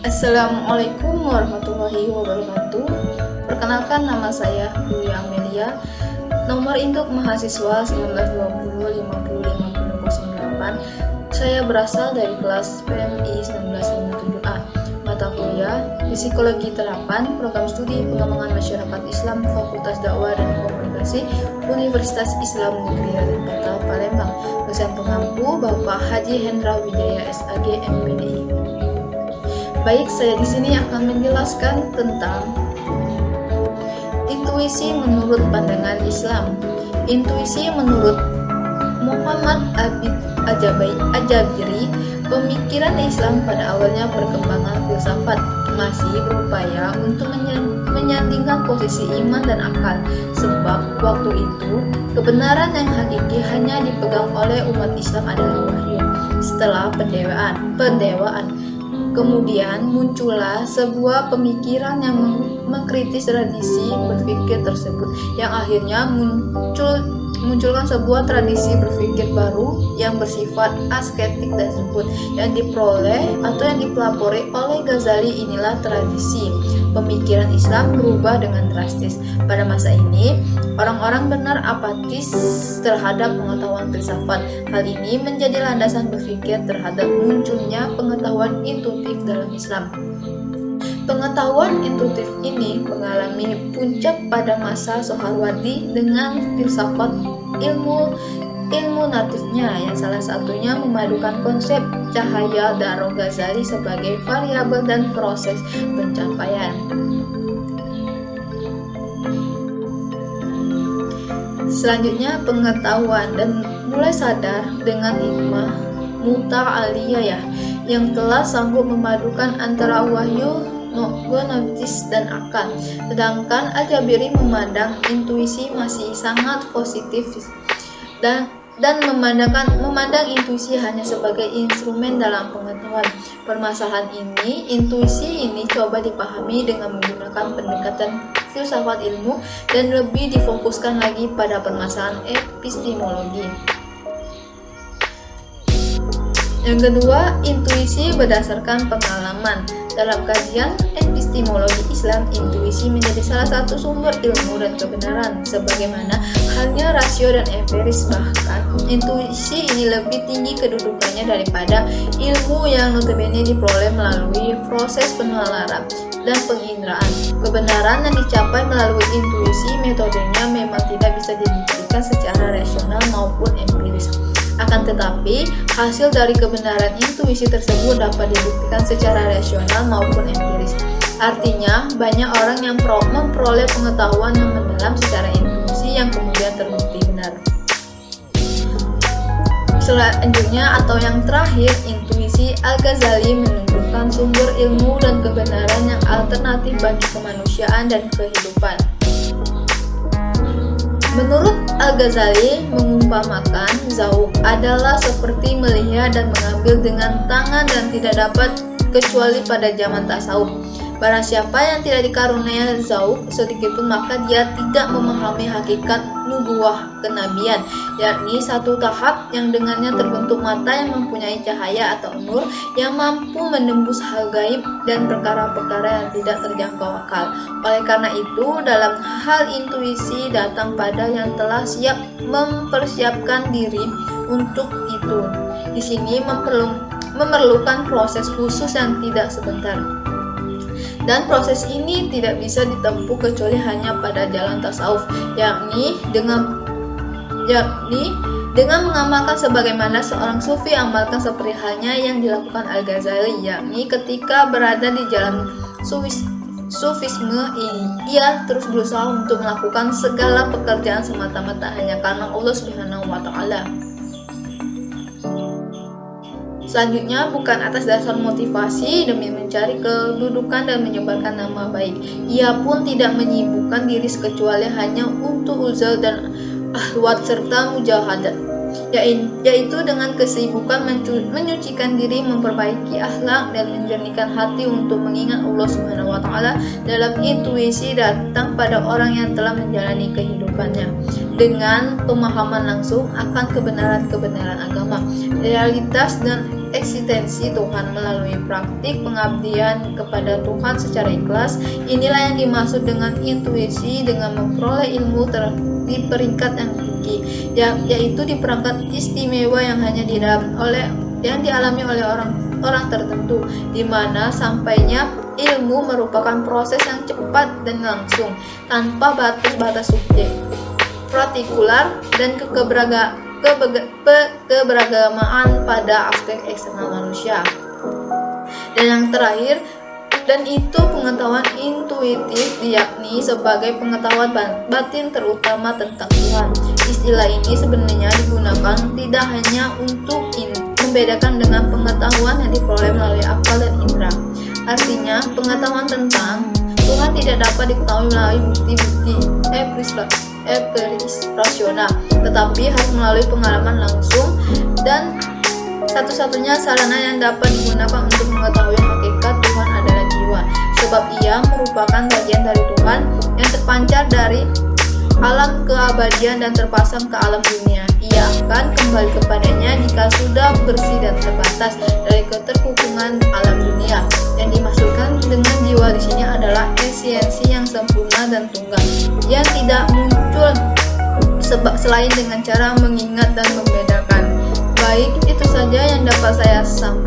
Assalamualaikum warahmatullahi wabarakatuh. Perkenalkan, nama saya Dwi Amelia. Nomor induk mahasiswa 1920 Saya berasal dari kelas PMI 1957A. Mata kuliah Psikologi Terapan, Program Studi Pengembangan Masyarakat Islam, Fakultas Dakwah dan Komunikasi, Universitas Islam Negeri Raden Patah, Palembang. Dosen pengampu Bapak Haji Hendra Wijaya SAG MPDI. Baik, saya di sini akan menjelaskan tentang intuisi menurut pandangan Islam. Intuisi menurut Muhammad Abid Al-Jabiri, pemikiran Islam pada awalnya perkembangan filsafat masih berupaya untuk menyandingkan posisi iman dan akal, sebab waktu itu kebenaran yang hakiki hanya dipegang oleh umat Islam adalah wahyu. Setelah pendewaan, kemudian muncullah sebuah pemikiran yang mengkritis tradisi berpikir tersebut, yang akhirnya munculkan sebuah tradisi berpikir baru yang bersifat asketik tersebut, yang diperoleh atau yang dipelopori oleh Ghazali. Inilah tradisi pemikiran Islam berubah dengan drastis. Pada masa ini, orang-orang benar apatis terhadap pengetahuan filsafat. Hal ini menjadi landasan berpikir terhadap munculnya pengetahuan intuitif dalam Islam. Pengetahuan intuitif ini mengalami puncak pada masa Sohrawardi dengan filsafat ilmu natifnya, yang salah satunya memadukan konsep cahaya Daro Ghazali sebagai variabel dan proses pencapaian. Selanjutnya, pengetahuan dan mulai sadar dengan hikmah muta'aliyah yang telah sanggup memadukan antara wahyu gnosis dan akal. Sedangkan Al-Jabiri memandang intuisi masih sangat positif dan memandang intuisi hanya sebagai instrumen dalam pengetahuan. Permasalahan ini, intuisi ini coba dipahami dengan menggunakan pendekatan filsafat ilmu dan lebih difokuskan lagi pada permasalahan epistemologi. Yang kedua, intuisi berdasarkan pengalaman. Dalam kajian epistemologi Islam, intuisi menjadi salah satu sumber ilmu dan kebenaran, sebagaimana halnya rasio dan empiris. Bahkan, intuisi ini lebih tinggi kedudukannya daripada ilmu yang notabene diperoleh melalui proses penalaran dan penginderaan. Kebenaran yang dicapai melalui intuisi, metodenya memang tidak bisa dibuktikan secara rasional maupun empiris. Akan tetapi, hasil dari kebenaran intuisi tersebut dapat dibuktikan secara rasional maupun empiris. Artinya, banyak orang yang memperoleh pengetahuan yang mendalam secara intuisi yang kemudian terbukti benar. Selanjutnya atau yang terakhir, intuisi Al-Ghazali menunjukkan sumber ilmu dan kebenaran yang alternatif bagi kemanusiaan dan kehidupan. Menurut Al-Ghazali, mengumpamakan zauq adalah seperti melihat dan mengambil dengan tangan dan tidak dapat kecuali pada zaman tasawuf. Barang siapa yang tidak dikaruniai zauq sedikitpun, maka dia tidak memahami hakikat nubuwah kenabian, yakni satu tahap yang dengannya terbentuk mata yang mempunyai cahaya atau nur yang mampu menembus hal gaib dan perkara-perkara yang tidak terjangkau akal. Oleh karena itu, dalam hal intuisi datang pada yang telah siap mempersiapkan diri untuk itu. Di sini memerlukan proses khusus yang tidak sebentar. Dan proses ini tidak bisa ditempuh kecuali hanya pada jalan tasawuf, yakni dengan mengamalkan sebagaimana seorang sufi amalkan seperti halnya yang dilakukan Al-Ghazali, yakni ketika berada di jalan sufisme ini, ia terus berusaha untuk melakukan segala pekerjaan semata-mata hanya karena Allah Subhanahu wa Ta'ala. Selanjutnya, bukan atas dasar motivasi demi mencari kedudukan dan menyebarkan nama baik. Ia pun tidak menyibukkan diri kecuali hanya untuk uzal dan ahwat serta mujahadat, yaitu dengan kesibukan menyucikan diri, memperbaiki akhlak, dan menjernihkan hati untuk mengingat Allah Subhanahu wa Ta'ala dalam intuisi datang pada orang yang telah menjalani kehidupannya dengan pemahaman langsung akan kebenaran-kebenaran agama, realitas dan eksistensi Tuhan melalui praktik pengabdian kepada Tuhan secara ikhlas. Inilah yang dimaksud dengan intuisi, dengan memperoleh ilmu di peringkat yang tinggi, yaitu di perangkat istimewa yang hanya dialami oleh orang tertentu, di mana sampainya ilmu merupakan proses yang cepat dan langsung, tanpa batas-batas subjek, partikular, dan keberagamaan pada aspek eksternal manusia. Dan yang terakhir, dan itu pengetahuan intuitif, yakni sebagai pengetahuan batin terutama tentang Tuhan. Istilah ini sebenarnya digunakan tidak hanya untuk membedakan dengan pengetahuan yang diperoleh melalui akal dan indera. Artinya, pengetahuan tentang Tuhan tidak dapat diketahui melalui bukti-bukti rasional, tetapi harus melalui pengalaman langsung, dan satu-satunya sarana yang dapat digunakan untuk mengetahui hakikat Tuhan adalah jiwa, sebab ia merupakan bagian dari Tuhan yang terpancar dari alam keabadian dan terpasang ke alam dunia. Ia akan kembali kepadanya jika sudah bersih dan terbatas dari keterhukuman alam dunia. Yang dimaksudkan dengan jiwa di sini adalah esensi yang sempurna dan tunggal, yang tidak muncul selain dengan cara mengingat dan membedakan. Baik, itu saja yang dapat saya sampaikan.